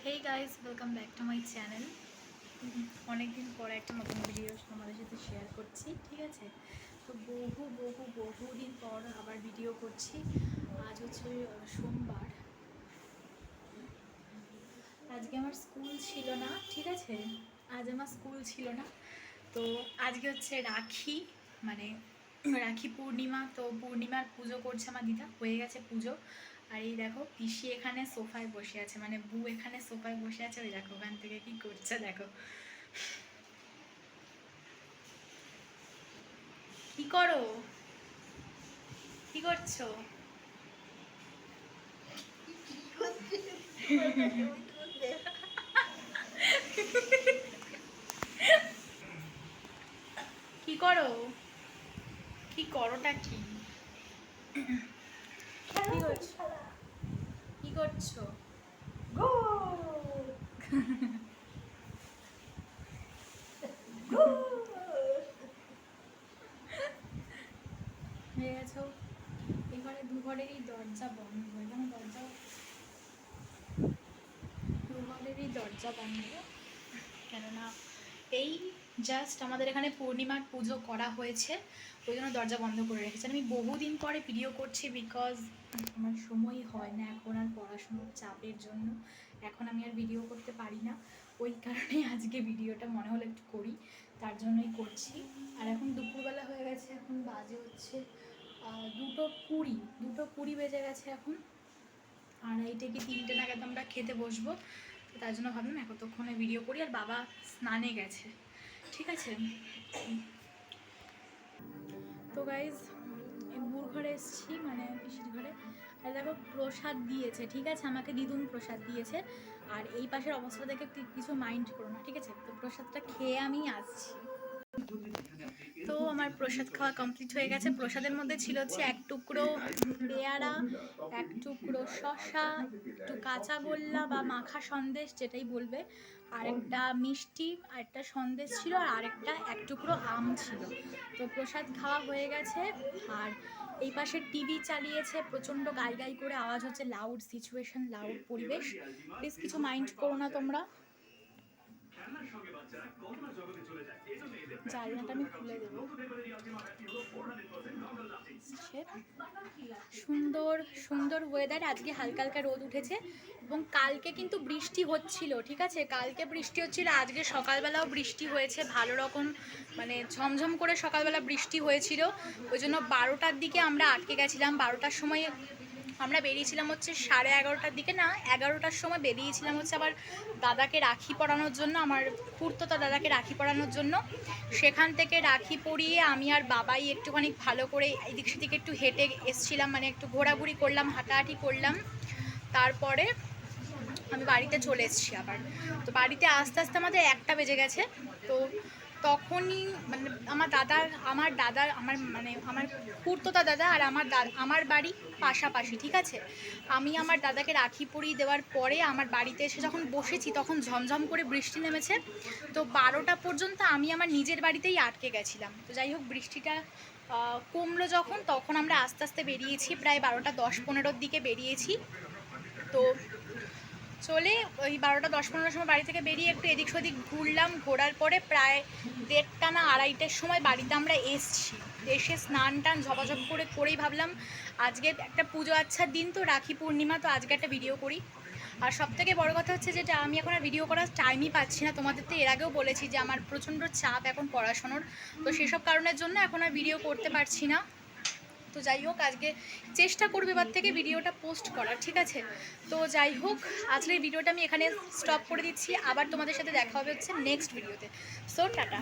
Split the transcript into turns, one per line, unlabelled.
Hey guys, welcome back to my channel. অনেকদিন পরে একটা নতুন ভিডিও তোমাদের সাথে শেয়ার করছি, ঠিক আছে? তো বহুদিন পর আবার ভিডিও করছি। আজ হচ্ছে সোমবার। আজকে আমার স্কুল ছিল না, ঠিক আছে? আজ আমার স্কুল ছিল না। তো আজকে হচ্ছে রাখি, মানে রাখি পূর্ণিমা। তো পূর্ণিমার পুজো করছে আমার দিদা, হয়ে গেছে পুজো। আর এই দেখো পিসি এখানে সোফায় বসে আছে, মানে বউ এখানে সোফায় বসে আছে। ওই দেখো ওখান থেকে কি করছে, দেখো কি করো, কি করছো? কি করো, কি করোটা কি, কি করছো, কি করছো? হয়ে গেছো। এবারে দুঘরেরই দরজা বন্ধ, এখানে দুঘরেরই দরজা বন্ধ। কেননা এই জাস্ট আমাদের এখানে পূর্ণিমার পুজো করা হয়েছে, ওই জন্য দরজা বন্ধ করে রেখেছে। আমি বহুদিন পরে ভিডিও করছি, বিকজ আমার সময় হয় না এখন আর, পড়াশুনোর চাপের জন্য এখন আমি আর ভিডিও করতে পারি না। ওই কারণে আজকে ভিডিওটা মনে হলো একটু করি, তার জন্যই করছি। আর এখন দুপুরবেলা হয়ে গেছে, এখন বাজে হচ্ছে 2:20 বেজে গেছে এখন। আর এইটা কি 3টে নাগাদ আমরা খেতে বসবো, তো তার জন্য ভাবলাম এতক্ষণে ভিডিও করি। আর বাবা স্নানে গেছে, ঠিক আছে? তো গাইজ বুড় ঘরে এসেছি, মানে পিসির ঘরে। আর দেখো প্রসাদ দিয়েছে, ঠিক আছে? আমাকে দিদুন প্রসাদ দিয়েছে। আর এই পাশের অবস্থা দেখে কিছু মাইন্ড করো না, ঠিক আছে? তো প্রসাদটা খেয়ে আমি আসছি। তো আমার প্রসাদ খাওয়া কমপ্লিট হয়ে গেছে। প্রসাদের মধ্যে ছিল হচ্ছে 1 টুকরো পেয়ারা, 1 টুকরো শসা, একটু কাঁচা গোল্লা বা মাখা সন্দেশ যেটাই বলবে, আর একটা মিষ্টি, আর একটা সন্দেশ ছিল, আর আরেকটা 1 টুকরো আম ছিল। তো প্রসাদ খাওয়া হয়ে গেছে। আর এই পাশে টিভি চালিয়েছে, প্রচণ্ড গাই গাই করে আওয়াজ হচ্ছে, লাউড সিচুয়েশন, লাউড পরিবেশ। প্লিজ কিছু মাইন্ড করো না তোমরা। জানলাটা আমি খুলে দেবো। সুন্দর সুন্দর ওয়েদার, আজকে হালকা হালকা রোদ উঠেছে। এবং কালকে কিন্তু বৃষ্টি হচ্ছিল, ঠিক আছে? কালকে বৃষ্টি হচ্ছিল, আজকে সকালবেলাও বৃষ্টি হয়েছে ভালো রকম, মানে ঝমঝম করে সকালবেলা বৃষ্টি হয়েছিল। ওই জন্য 12টার দিকে আমরা আটকে গেছিলাম। 12টার সময় আমরা বেরিয়েছিলাম হচ্ছে 11:30টার দিকে, না 11টার সময় বেরিয়েছিলাম হচ্ছে আবার দাদাকে রাখি পরানোর জন্য, আমার খুড়তো দাদাকে রাখি পরানোর জন্য। সেখান থেকে রাখি পরিয়ে আমি আর বাবাই একটুখানি ভালো করে এদিক সেদিকে একটু হেঁটে এসছিলাম, মানে একটু ঘোরাঘুরি করলাম, হাঁটাহাঁটি করলাম। তারপরে আমি বাড়িতে চলে এসেছি আবার। তো বাড়িতে আস্তে আস্তে আমাদের 1টা বেজে গেছে। তো তখনই মানে আমার খুড়তোতা দাদা আর আমার বাড়ি পাশাপাশি, ঠিক আছে? আমি আমার দাদাকে রাখি পরিয়ে দেওয়ার পরে আমার বাড়িতে এসে যখন বসেছি, তখন ঝমঝম করে বৃষ্টি নেমেছে। তো 12টা পর্যন্ত আমি আমার নিজের বাড়িতেই আটকে গেছিলাম। তো যাই হোক, বৃষ্টিটা কমলো যখন, তখন আমরা আস্তে আস্তে বেরিয়েছি, প্রায় 12টা 10-15 দিকে বেরিয়েছি। তো চলে ওই 12টা 10-15 সময় বাড়ি থেকে বেরিয়ে একটু এদিক সেদিক ঘুরলাম। ঘোরার পরে প্রায় 1:30 না 2:30টার সময় বাড়িতে আমরা এসছি। এসে স্নান টান ঝপাঝপ করেই ভাবলাম আজকে একটা পুজো আচ্ছার দিন, তো রাখি পূর্ণিমা, তো আজকে একটা ভিডিও করি। আর সবথেকে বড় কথা হচ্ছে যেটা, আমি এখন আর ভিডিও করার টাইমই পাচ্ছি না। তোমাদের তো এর আগেও বলেছি যে আমার প্রচণ্ড চাপ এখন পড়াশোনার, তো সেসব কারণের জন্য এখন আর ভিডিও করতে পারছি না। তো যাই হোক, আজকে চেষ্টা করবো এবার থেকে ভিডিওটা পোস্ট করার, ঠিক আছে? তো যাই হোক, আজকের ভিডিওটা আমি এখানে স্টপ করে দিচ্ছি। আবার তোমাদের সাথে দেখা হবে হচ্ছে নেক্সট ভিডিওতে। So tata.